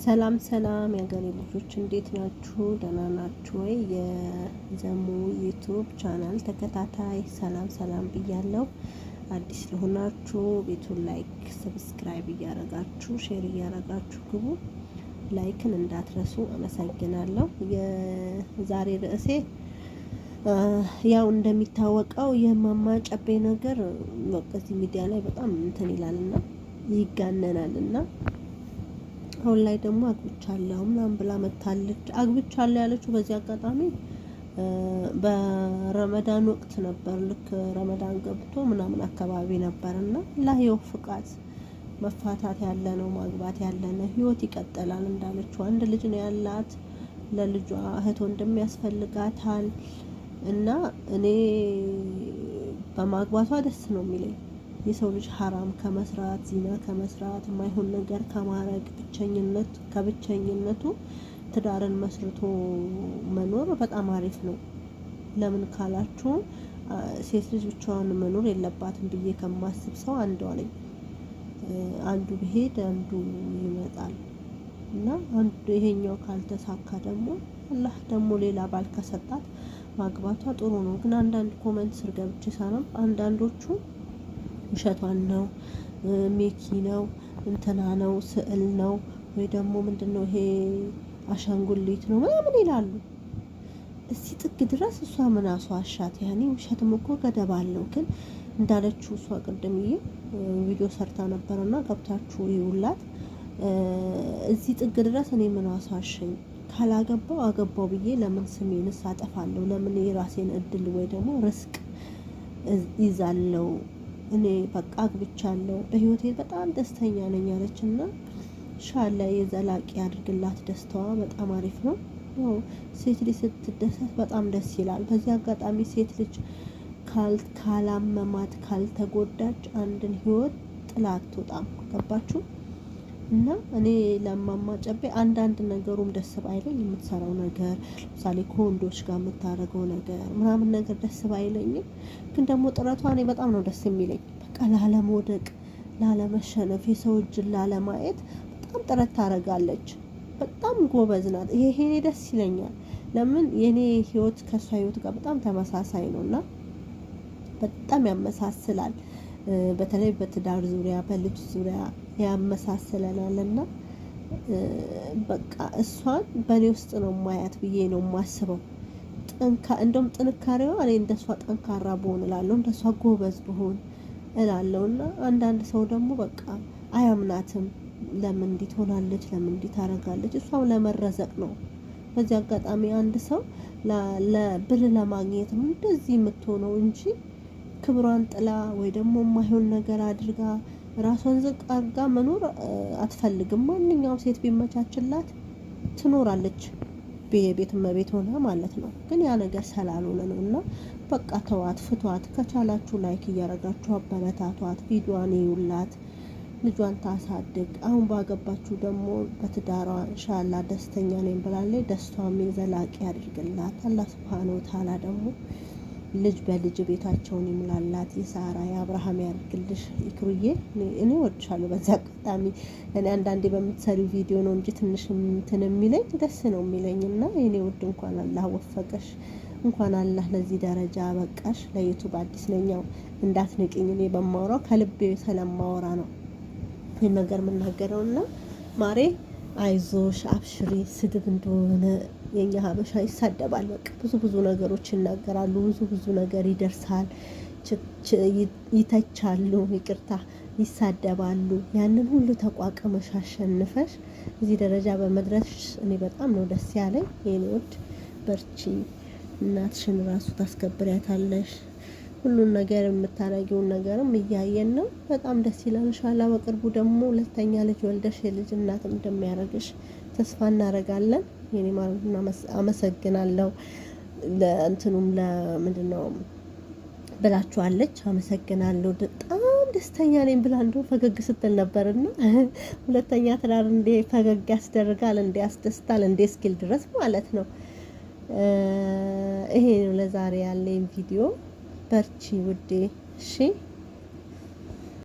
ሰላም ሰላም የሀገሬ ልጆች እንዴት ናችሁ? ደህና ናችሁ ወይ? የዘሙ ዩቲዩብ ቻናል ተከታታይ ሰላም ብያለሁ። አዲስ ለሆናችሁ ቤቱን ላይክ፣ ሰብስክራይብ እያረጋችሁ ሼር እያረጋችሁ ግቡ። ላይክን እንዳትረሱ። አመሰግናለሁ። የዛሬ ርዕሴ ያው እንደሚታወቀው የማማ ጨቤ ነገር በዚህ ሚዲያ ላይ በጣም እንትን ይላልና ይጋነናልና አሁን ላይ ደግሞ አግብቻለሁ ምናምን ብላ መታለች። አግብቻለሁ ያለችው በዚህ አጋጣሚ በረመዳን ወቅት ነበር። ልክ ረመዳን ገብቶ ምናምን አካባቢ ነበርና ለህይወ ፍቃድ መፋታት ያለ ነው፣ ማግባት ያለ ነው። ህይወት ይቀጥላል እንዳለችው አንድ ልጅ ነው ያላት። ለልጇ እህት ወንድም ያስፈልጋታል እና እኔ በማግባቷ ደስ ነው የሚለኝ። የሰው ልጅ ሐራም ከመስራት ዚና ከመስራት የማይሆን ነገር ከማረግ ከብቸኝነቱ ትዳርን መስርቶ መኖር በጣም አሪፍ ነው። ለምን ካላችሁ ሴት ልጅ ብቻዋን መኖር የለባትም ብዬ ከማስብ ሰው አንዷ ነኝ። አንዱ ቢሄድ አንዱ ይመጣል እና አንዱ ይሄኛው ካልተሳካ ደግሞ አላህ ደግሞ ሌላ ባል ከሰጣት ማግባቷ ጥሩ ነው። ግን አንዳንድ ኮሜንት ስር ገብቼ ሳነብ አንዳንዶቹ ውሸቷን ነው፣ ሜኪ ነው፣ እንትና ነው፣ ስዕል ነው ወይ ደግሞ ምንድነው ይሄ አሻንጉሊት ነው ምናምን ይላሉ። እስቲ ጥግ ድረስ እሷ ምን አስዋሻት? ያኔ ውሸትም እኮ ገደብ አለው። ግን እንዳለችው እሷ ቅድምዬ ቪዲዮ ሰርታ ነበርና ገብታችሁ ይውላት። እዚህ ጥግ ድረስ እኔ ምን አስዋሸኝ? ካላገባው አገባው ብዬ ለምን ስሜንስ አጠፋለሁ? ለምን የራሴን እድል ወይ ደግሞ ርስቅ ይዛለው? እኔ በቃ አግብቻለሁ በህይወቴ በጣም ደስተኛ ነኝ አለችና ኢንሻአላህ የዘላቂ ያድርግላት። ደስታዋ በጣም አሪፍ ነው። ሴት ልጅ ስትደሰት በጣም ደስ ይላል። በዚህ አጋጣሚ ሴት ልጅ ካላመማት ካልተጎዳች አንድን ህይወት ጥላ አትወጣም። ገባችሁ? እና እኔ ለማማ ጨቤ አንዳንድ ነገሩም ደስ ባይለኝ የምትሰራው ነገር ለምሳሌ ከወንዶች ጋር የምታረገው ነገር ምናምን ነገር ደስ ባይለኝም ግን ደግሞ ጥረቷ እኔ በጣም ነው ደስ የሚለኝ። በቃ ላለመውደቅ፣ ላለመሸነፍ፣ የሰው እጅን ላለማየት በጣም ጥረት ታረጋለች። በጣም ጎበዝ ናት። ይሄ ደስ ይለኛል። ለምን የኔ ህይወት ከሷ ህይወት ጋር በጣም ተመሳሳይ ነውና በጣም ያመሳስላል። በተለይ በትዳር ዙሪያ በልጅ ዙሪያ ያመሳስለናልና በቃ እሷን በኔ ውስጥ ነው ማያት ብዬ ነው ማስበው። እንደውም ጥንካሬዋ እኔ እንደሷ ጠንካራ ብሆን እላለሁ፣ እንደሷ ጎበዝ ብሆን እላለሁና አንዳንድ ሰው ደግሞ በቃ አያምናትም። ለምን እንዲህ ትሆናለች? ለምን እንዲህ ታረጋለች? እሷም ለመረዘቅ ነው። በዚህ አጋጣሚ አንድ ሰው ለብር ለማግኘት ነው እንደዚህ የምትሆነው እንጂ ክብሯን ጥላ ወይ ደግሞ የማይሆን ነገር አድርጋ ራሷን ዝቅ አድርጋ መኖር አትፈልግም። ማንኛውም ሴት ቢመቻችላት ትኖራለች፣ ቤት እመቤት ሆና ማለት ነው። ግን ያ ነገር ስላልሆነ ነውና በቃ ተዋት፣ ፍቷት። ከቻላችሁ ላይክ እያረጋችሁ አበረታቷት፣ ቪዲዮዋን ይውላት፣ ልጇን ታሳድግ። አሁን ባገባችሁ ደግሞ በትዳሯ ኢንሻአላህ ደስተኛ ነኝ ብላለች። ደስታዋም ዘላቂ ያድርግላት አላህ Subhanahu Wa Ta'ala ደግሞ ልጅ በልጅ ቤታቸውን ይምላላት። የሳራ የአብርሃም ያርግልሽ። ይክሩዬ እኔ ወድሻለሁ። በዛ አጋጣሚ እኔ አንዳንዴ በምትሰሪው ቪዲዮ ነው እንጂ ትንሽ እንትን የሚለኝ ደስ ነው የሚለኝና እኔ ወድ እንኳን አላህ ወፈቀሽ፣ እንኳን አላህ ለዚህ ደረጃ በቃሽ። ለዩቲዩብ አዲስ ነኛው እንዳትንቅኝ። እኔ በማወራው ከልቤ ስለማወራ ነው ይሄን ነገር የምናገረውና ማሬ አይዞሽ አብሽሪ። ስድብ እንደሆነ የኛ ሀበሻ ይሳደባል። በቃ ብዙ ነገሮች ይናገራሉ፣ ብዙ ነገር ይደርሳል፣ ይተቻሉ፣ ይቅርታ ይሳደባሉ። ያንን ሁሉ ተቋቁመሽ አሸንፈሽ እዚህ ደረጃ በመድረስሽ እኔ በጣም ነው ደስ ያለኝ። የኔ ወድ በርቺ። እናትሽን ራሱ ታስከብሪያታለሽ። ሁሉን ነገር የምታረጊውን ነገርም እያየን ነው። በጣም ደስ ይላል። ኢንሻአላህ በቅርቡ ደግሞ ሁለተኛ ልጅ ወልደሽ የልጅ እናትም እንደሚያረግሽ ተስፋ እናረጋለን። የኔ ማርና አመሰግናለሁ። ለእንትኑም ለምንድነው ብላችኋለች። አመሰግናለሁ። በጣም ደስተኛ ነኝ ብላ እንደው ፈገግ ስትል ነበርና ሁለተኛ ትዳር እንደ ፈገግ ያስደርጋል፣ እንደ ያስደስታል፣ እንደ እስኪል ድረስ ማለት ነው። ይሄ ነው ለዛሬ ያለኝ ቪዲዮ። በርቺ ውዴ። እሺ